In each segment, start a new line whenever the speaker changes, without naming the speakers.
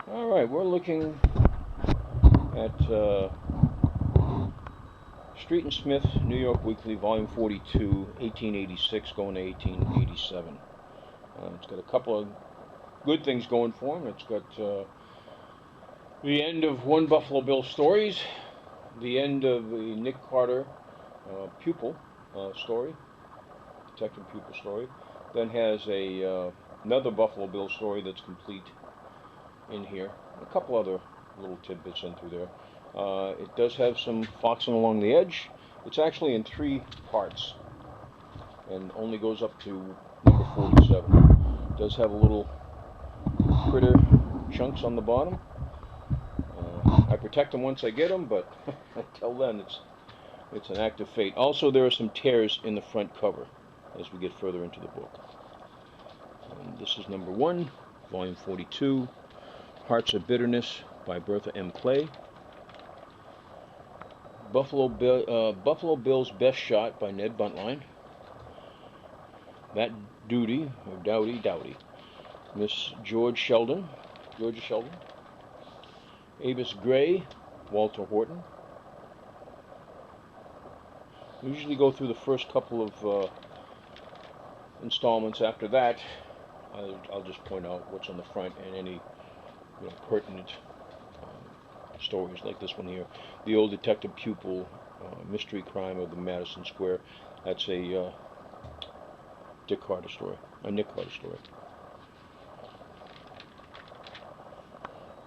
All right, we're looking at Street and Smith, New York Weekly, Volume 42, 1886, going to 1887. It's got a couple of good things going for him. It's got the end of One Buffalo Bill Stories, the end of the Nick Carter pupil story, detective pupil story. Then has another Buffalo Bill story that's complete in here. A couple other little tidbits in through there. It does have some foxing along the edge. It's actually in 3 parts and only goes up to number 47. It does have a little critter chunks on the bottom. I protect them once I get them, but until then it's an act of fate. Also, there are some tears in the front cover as we get further into the book. And this is number 1, volume 42, Hearts of Bitterness by Bertha M. Clay. Buffalo Bill's Best Shot by Ned Buntline. That Duty, or Dowdy. Miss Georgia Sheldon. Avis Gray, Walter Horton. We usually go through the first couple of installments. After that, I'll just point out what's on the front and any pertinent stories like this one here. The Old Detective Pupil, Mystery Crime of the Madison Square. That's a Nick Carter story.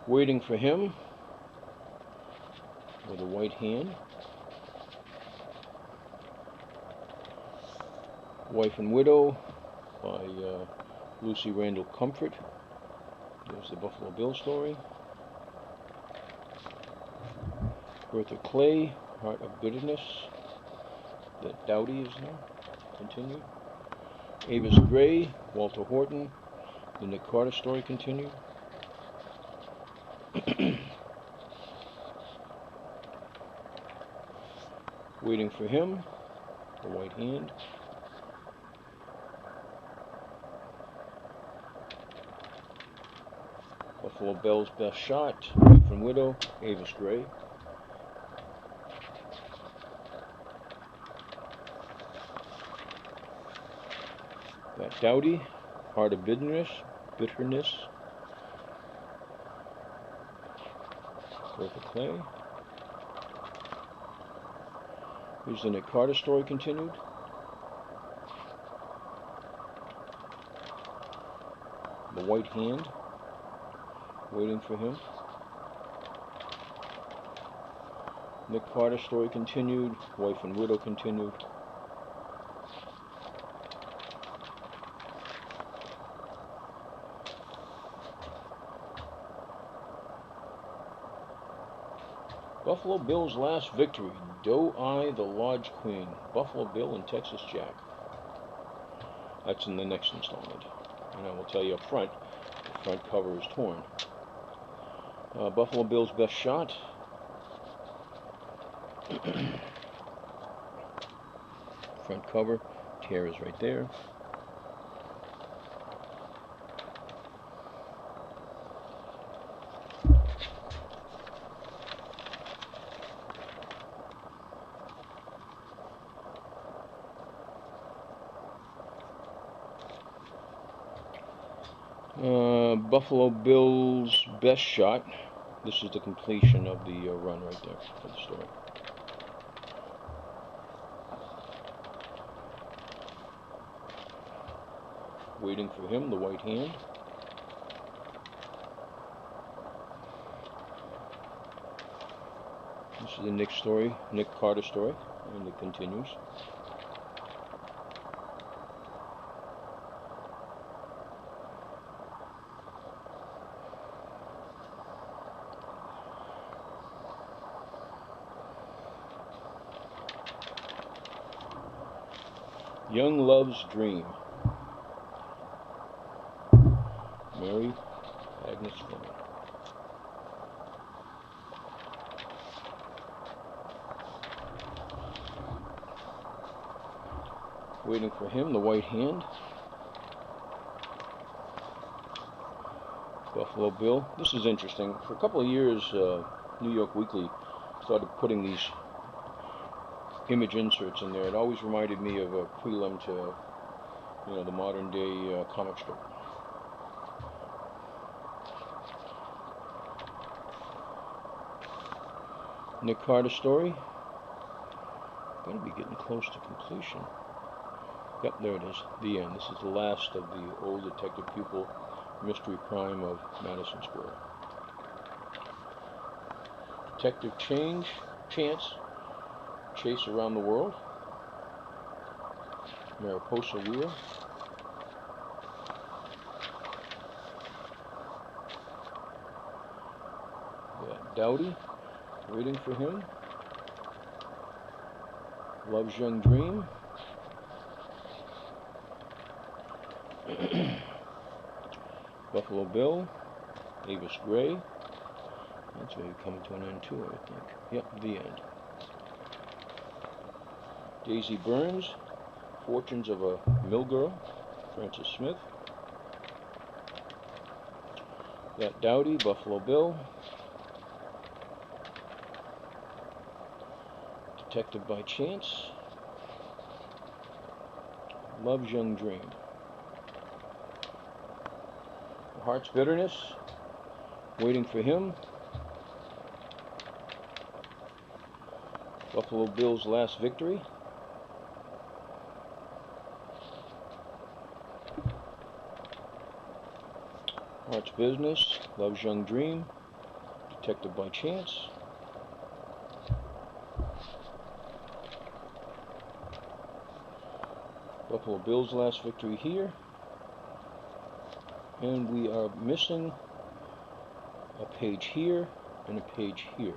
Waiting for Him, with a White Hand. Wife and Widow by Lucy Randall Comfort. There's the Buffalo Bill story. Bertha Clay, Heart of Bitterness. That Dowdy is now continued. Avis Gray, Walter Horton. The Nick Carter story continued. Waiting for Him, The White Hand. Buffalo Bill's Best Shot, Wife and Widow, Avis Gray. That Dowdy, Heart of Bitterness. Bertha Clay. Here's the Nick Carter story continued. The White Hand, Waiting for Him. Nick Carter story continued. Wife and Widow continued. Buffalo Bill's Last Victory, Doe-Eye the Lodge Queen, Buffalo Bill and Texas Jack. That's in the next installment. And I will tell you up front, the front cover is torn. Buffalo Bill's Best Shot. Front cover, tear is right there. Buffalo Bill's Best Shot. This is the completion of the run right there for the story. Waiting for Him, The White Hand. This is the Nick Carter story, and it continues. Young Love's Dream. Mary Agnes Fleming. Waiting for Him, The White Hand. Buffalo Bill. This is interesting. For a couple of years, New York Weekly started putting these image inserts in there. It always reminded me of a prelim to, the modern day comic strip. Nick Carter story. Gotta be getting close to completion. Yep, there it is. The end. This is the last of the old detective pupil mystery crime of Madison Square. Detective Chance chase around the world. Mariposa Wheel. Dowdy, waiting for him. Love's Young Dream. Buffalo Bill. Avis Gray. That's maybe coming to an end too, I think. Yep, the end. Daisy Burns. Fortunes of a Mill Girl. Francis Smith. That Dowdy, Buffalo Bill. Detective by Chance. Love's Young Dream. Heart's Bitterness. Waiting for Him. Buffalo Bill's Last Victory. Heart's Business. Love's Young Dream. Detective by Chance. Buffalo Bill's Last Victory here. And we are missing a page here and a page here.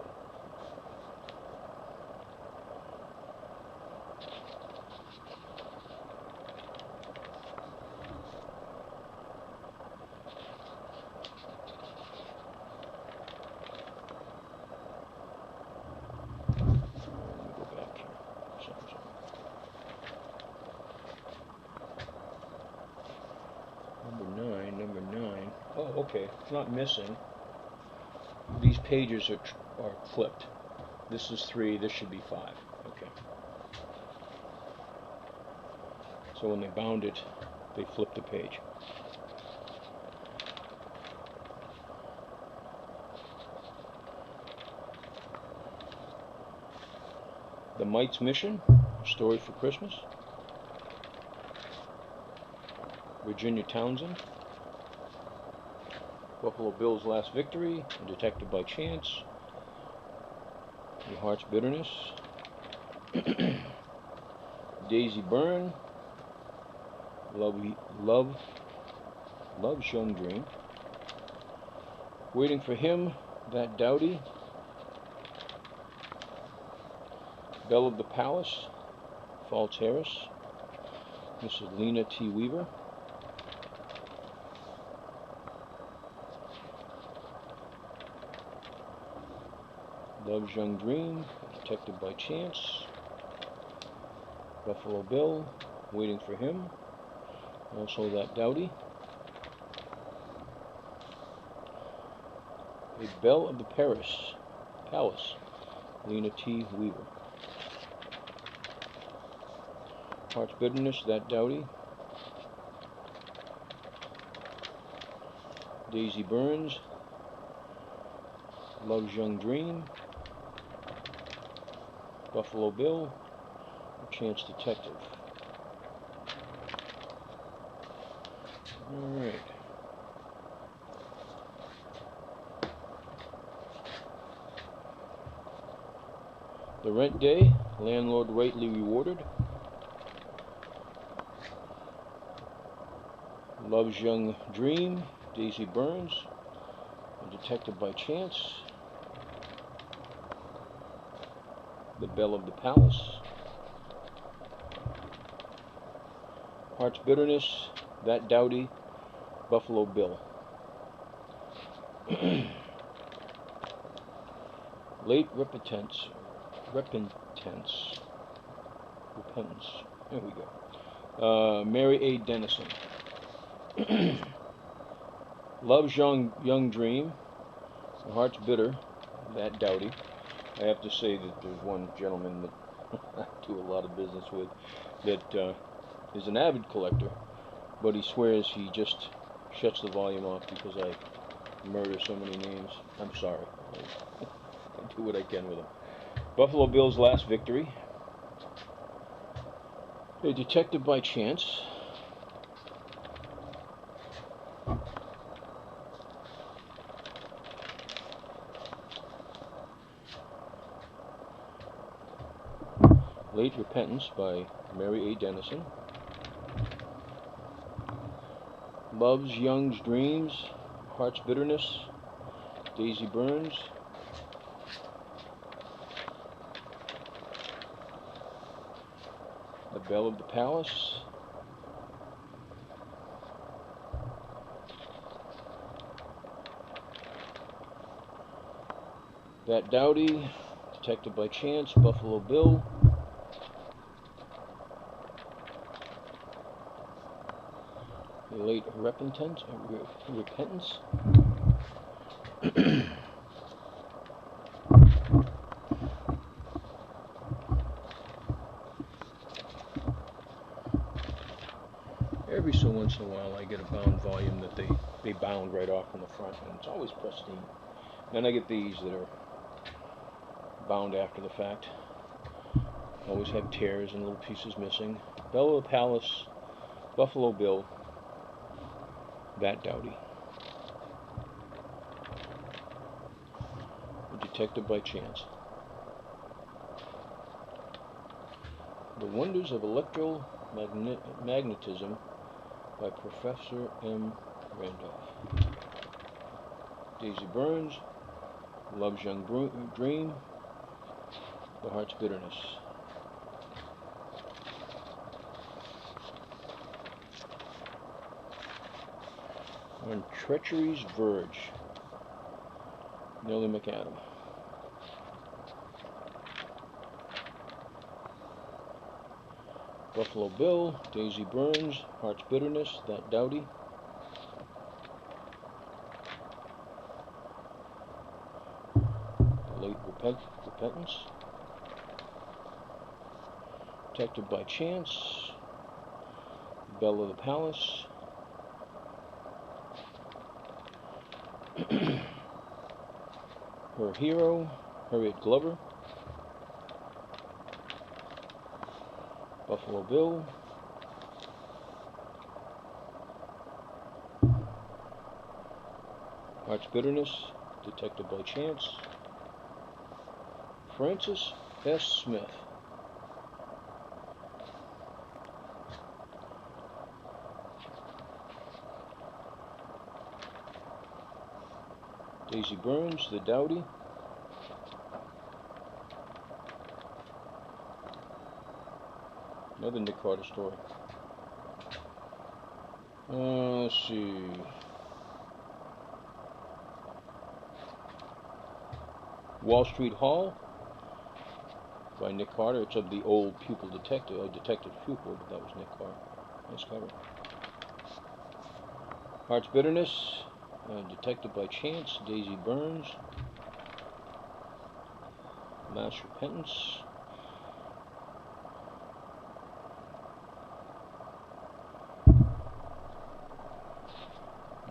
Number 9. Oh, okay. It's not missing. These pages are flipped. This is 3. This should be 5. Okay. So when they bound it, they flipped the page. The Mite's Mission, A Story for Christmas. Virginia Townsend. Buffalo Bill's Last Victory, and Detective by Chance. The Heart's Bitterness. Daisy Byrne. Love's Young Dream. Waiting for Him, That Dowdy. Belle of the Palace, False Harris. This is Lena T. Weaver. Love's Young Dream, Detective by Chance. Buffalo Bill, Waiting for Him. Also That Dowdy. A Belle of the Palace, Lena T. Weaver. Heart's Bitterness, That Dowdy. Daisy Burns, Love's Young Dream. Buffalo Bill, Chance Detective. Alright. The Rent Day, Landlord Rightly Rewarded. Love's Young Dream, Daisy Burns, and Detective by Chance. The Belle of the Palace. Heart's Bitterness, That Dowdy, Buffalo Bill. Late Repentance. There we go. Mary A. Dennison. Love's Young Dream. The Heart's Bitter. That Dowdy. I have to say that there's one gentleman that I do a lot of business with that is an avid collector, but he swears he just shuts the volume off because I murder so many names. I'm sorry. I do what I can with them. Buffalo Bill's Last Victory. A Detective by Chance. Late Repentance by Mary A. Dennison. Love's Young's Dreams, Heart's Bitterness, Daisy Burns. The Belle of the Palace. That Dowdy, Detective by Chance, Buffalo Bill. The Late Repentance. Every so once in a while I get a bound volume that they bound right off in the front, and it's always pristine. Then I get these that are bound after the fact. Always have tears and little pieces missing. Belle of the Palace, Buffalo Bill, That Dowdy. A Detective by Chance. The Wonders of Electromagnetism by Professor M. Randolph. Daisy Burns, Love's Young Dream, The Heart's Bitterness. On Treachery's Verge, Nellie McAdam. Buffalo Bill, Daisy Burns, Heart's Bitterness, That Dowdy. Late Repentance. Detective by Chance, Belle of the Palace. Her Hero, Harriet Glover. Buffalo Bill. Heart's Bitterness, Detective by Chance. Francis S. Smith. Daisy Burns, The Dowdy. Another Nick Carter story. Let's see. Wall Street Hall by Nick Carter. It's of the old pupil detective, detective pupil, but that was Nick Carter. Nice cover. Heart's Bitterness, Detective by Chance, Daisy Burns. Last Repentance.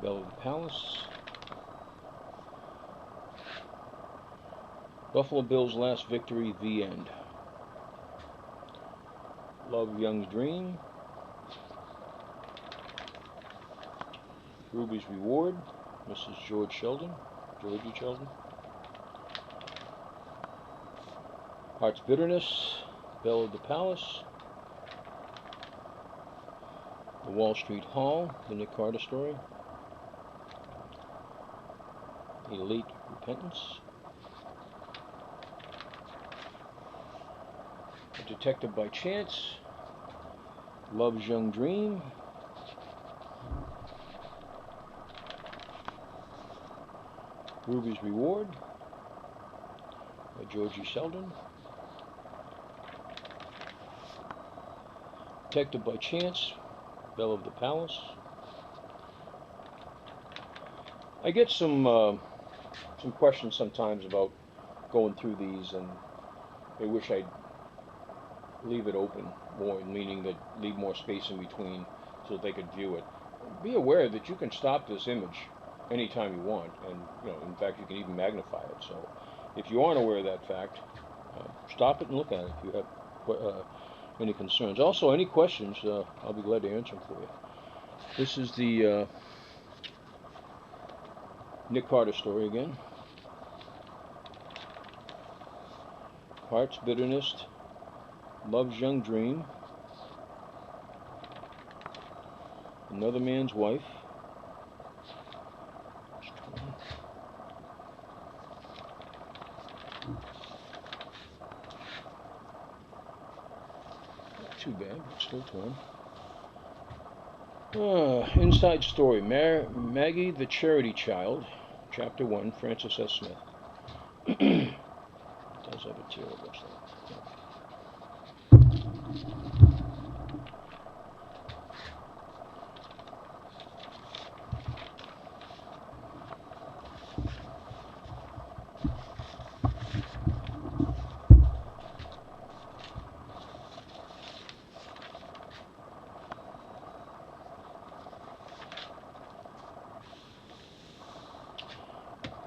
Belle of the Palace. Buffalo Bill's Last Victory, The End. Love Young's Dream. Ruby's Reward, Mrs. Georgie Sheldon. Heart's Bitterness, Belle of the Palace. The Wall Street Hall, the Nick Carter story. A Late Repentance. A Detective by Chance. Love's Young Dream. Ruby's Reward by Georgie Sheldon. Detective by Chance, Belle of the Palace. I get some questions sometimes about going through these, and they wish I'd leave it open more, meaning that leave more space in between so that they could view it. Be aware that you can stop this image anytime you want, and in fact, you can even magnify it. So, if you aren't aware of that fact, stop it and look at it if you have any concerns. Also, any questions, I'll be glad to answer them for you. This is the Nick Carter story again. Heart's bitterness, love's young dream, another man's wife. Not too bad, but still torn. Inside story. Maggie the Charity Child, Chapter 1, Francis S. Smith. Does have a tear, it looks like.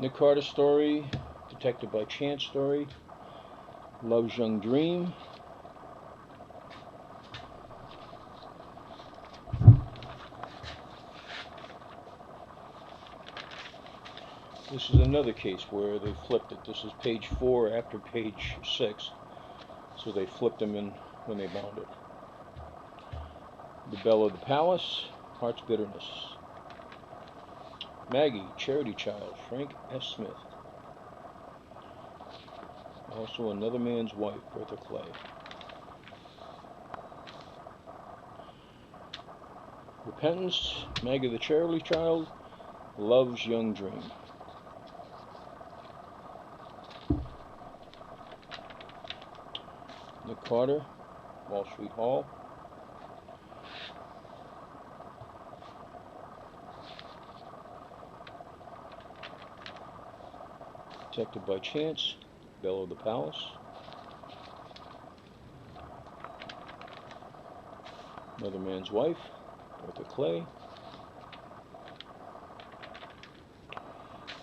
Nick Carter story, Detected by Chance story, Love's Young Dream. This is another case where they flipped it. This is page 4 after page 6, so they flipped them in when they bound it. The Belle of the Palace, Heart's Bitterness. Maggie, Charity Child, Frank S. Smith. Also Another Man's Wife, Bertha Clay. Repentance, Maggie the Charity Child, Love's Young Dream. Nick Carter, Wall Street Hall. Detected by Chance, Belle of the Palace. Another Man's Wife, Bertha Clay.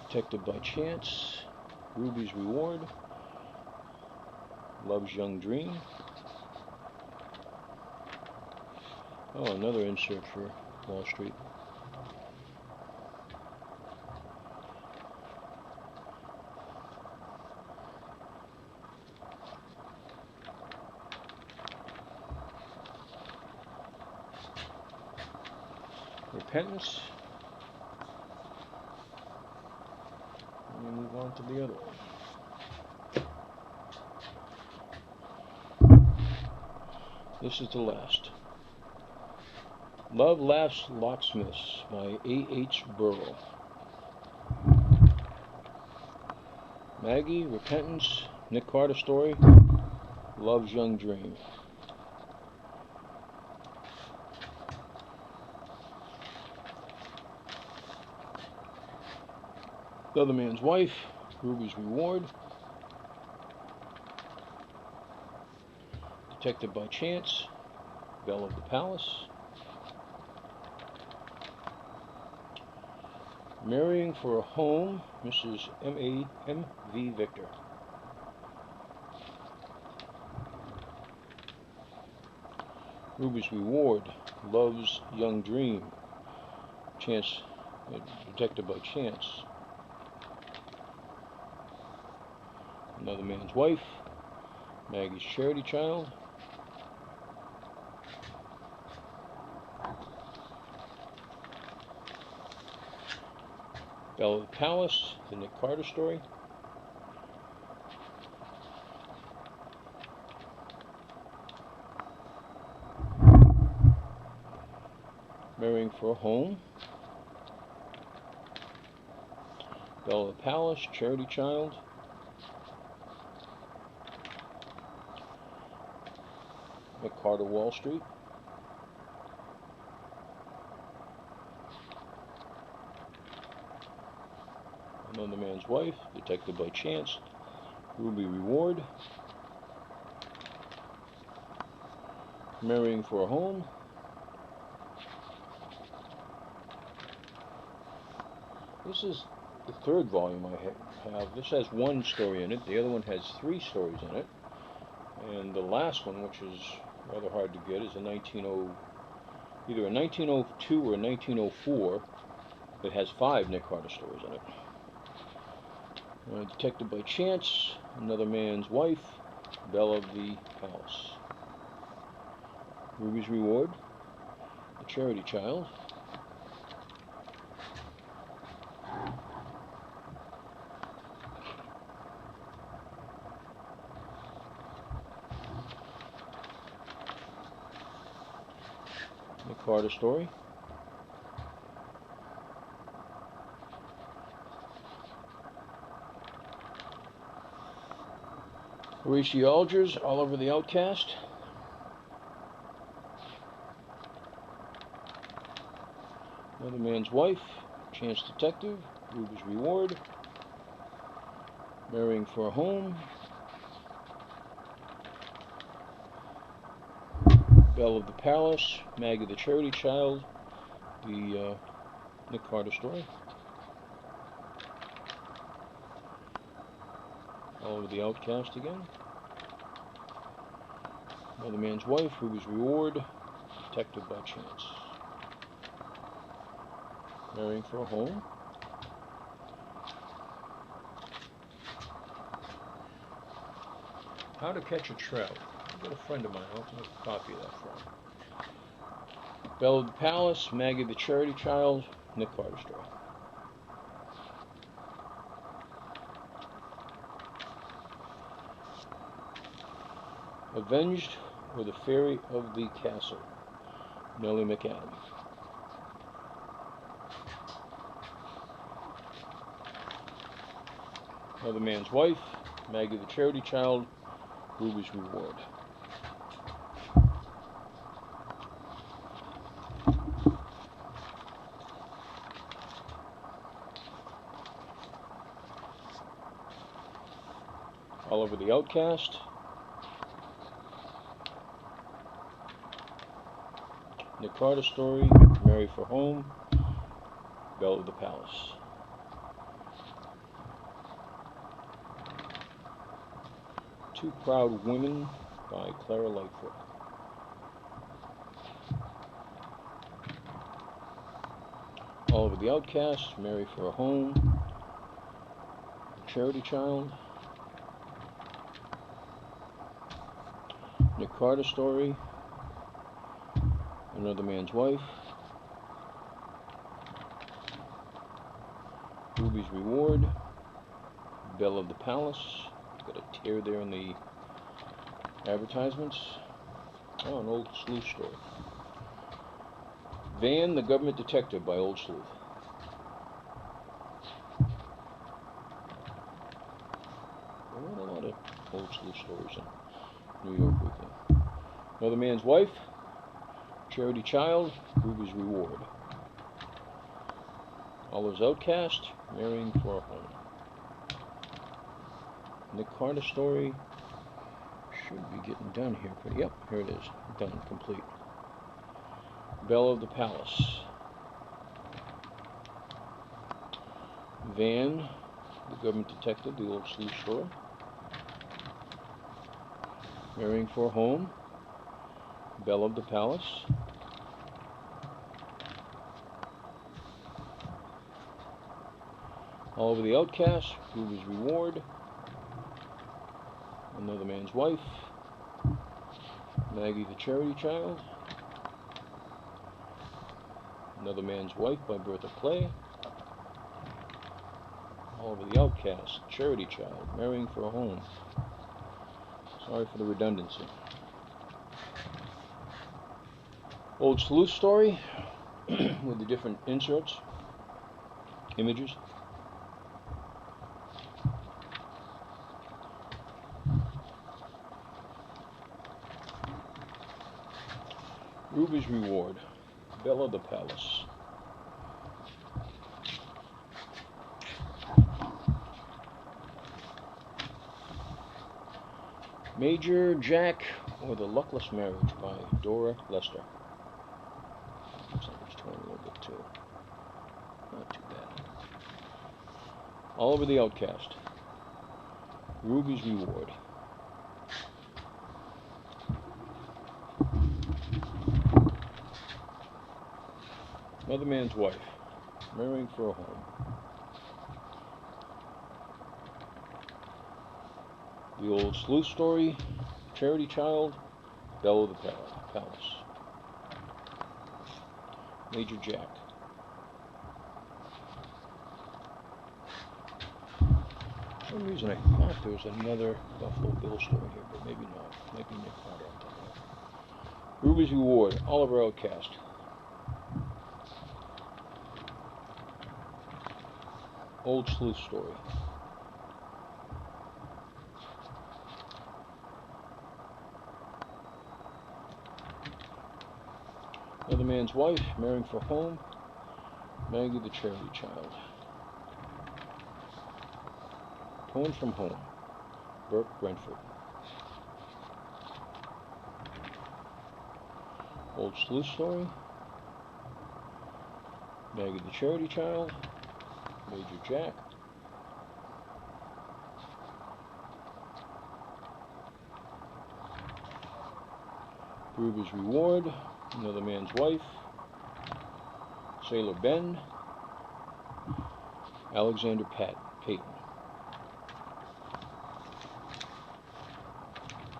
Detected by Chance, Ruby's Reward, Love's Young Dream. Oh, another insert for Wall Street. Repentance. And we move on to the other one. This is the last. Love Laughs Locksmiths by A.H. Burrow. Maggie, Repentance, Nick Carter story, Love's Young Dream. The Other Man's Wife, Ruby's Reward. Detected by Chance, Belle of the Palace. Marrying for a Home, Mrs. M.V. Victor. Ruby's Reward, Love's Young Dream, Chance, Detected by Chance. Another Man's Wife, Maggie's Charity Child. Belle of the Palace, the Nick Carter story. Marrying for a Home. Belle of the Palace, Charity Child. Nick Carter, Wall Street. Man's Wife, Detected by Chance, Ruby Reward, Marrying for a Home, this is the third volume I have. This has one story in it, the other one has 3 stories in it, and the last one, which is rather hard to get, is either a 1902 or a 1904. It has 5 Nick Carter stories in it. Detected by Chance, Another Man's Wife, Belle of the Palace, Ruby's Reward, The Charity Child, Nick Carter story, Horatio Alger's Oliver the Outcast, Another Man's Wife, Chance Detective, Ruby's Reward, Marrying for a Home, Belle of the Palace, Maggie the Charity Child, the Nick Carter story, Oliver the Outcast again, Another Man's Wife, Ruby's Reward, Detected by Chance, Marrying for a Home, How to Catch a Trout. I've got a friend of mine, I'll have a copy of that for him. Belle of the Palace, Maggie the Charity Child, Nick Carter story. Avenged, or the Fairy of the Castle, Nellie McAdam. Another Man's Wife, Maggie the Charity Child, Ruby's Reward. Oliver the Outcast, Nick Carter story, Marry for Home, Belle of the Palace. Two Proud Women by Clara Lightfoot. Oliver the Outcast, Marry for a Home, Charity Child, Nick Carter story, Another Man's Wife, Ruby's Reward, Belle of the Palace. Got a tear there in the advertisements. Oh, an Old Sleuth story. Van, the Government Detective by Old Sleuth. There weren't a lot of Old Sleuth stories in New York Weekly. Another Man's Wife, Charity Child, Ruby's Reward. Oliver's Outcast, Marrying for a Home. Nick Carter story should be getting done here. Yep, here it is. Done, complete. Belle of the Palace. Van, the Government Detective, the Old Sleuth story. Marrying for a Home. Belle of the Palace. Oliver the Outcast, Ruby's Reward. Another Man's Wife, Maggie the Charity Child, Another Man's Wife by Bertha Clay, Oliver the Outcast, Charity Child, Marrying for a Home. Sorry for the redundancy. Old Sleuth story with the different inserts, images. Ruby's Reward, Belle of the Palace. Major Jack or the Luckless Marriage by Dora Lester. Looks like it's torn a little bit too. Not too bad. Oliver the Outcast. Ruby's Reward. Another Man's Wife. Marrying for a Home. The Old Sleuth Story. Charity Child. Belle of the Palace. Major Jack. For some reason I thought there was another Buffalo Bill story here, but maybe not. Maybe Nick Carter. Ruby's Reward. Oliver Outcast. Old Sleuth Story. Another Man's Wife, Marrying for Home, Maggie the Charity Child. Torn from Home, Burke Brentford. Old Sleuth Story, Maggie the Charity Child, Major Jack. Ruby's Reward, Another Man's Wife, Sailor Ben, Alexander Payton.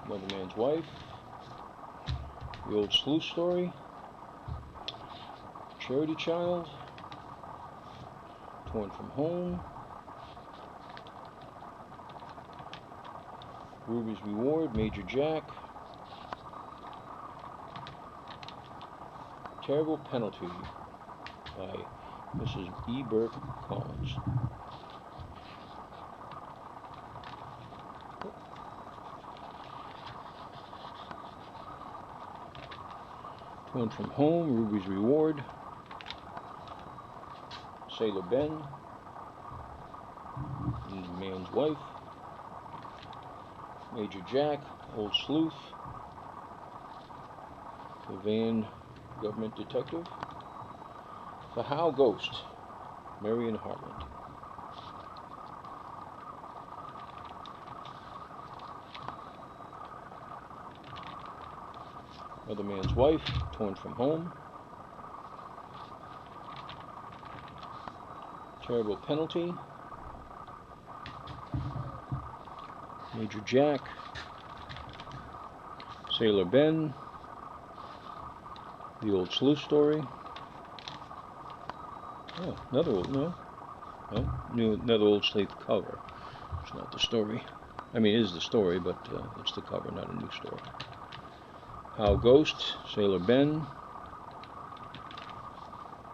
Another Man's Wife, The Old Sleuth Story, Charity Child, Torn from Home, Ruby's Reward, Major Jack, Terrible Penalty by Mrs. E. Burke Collins. Torn from Home, Ruby's Reward, Sailor Ben, Man's Wife, Major Jack, Old Sleuth, The Van Government Detective, The How Ghost, Marion Hartland. Another Man's Wife, Torn from Home, Terrible Penalty, Major Jack, Sailor Ben, The Old Sleuth Story. Oh, another Old Sleuth cover. It's not the story. I mean, it is the story, but it's the cover, not a new story. How Ghost, Sailor Ben,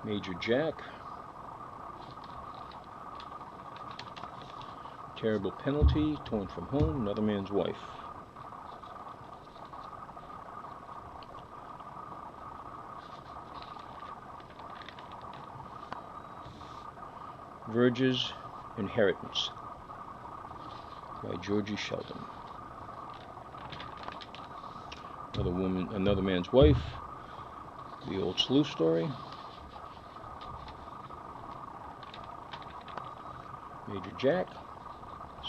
Major Jack, Terrible Penalty, Torn from Home, Another Man's Wife. Verge's Inheritance by Georgie Sheldon. Another Man's Wife, The Old Sleuth Story, Major Jack,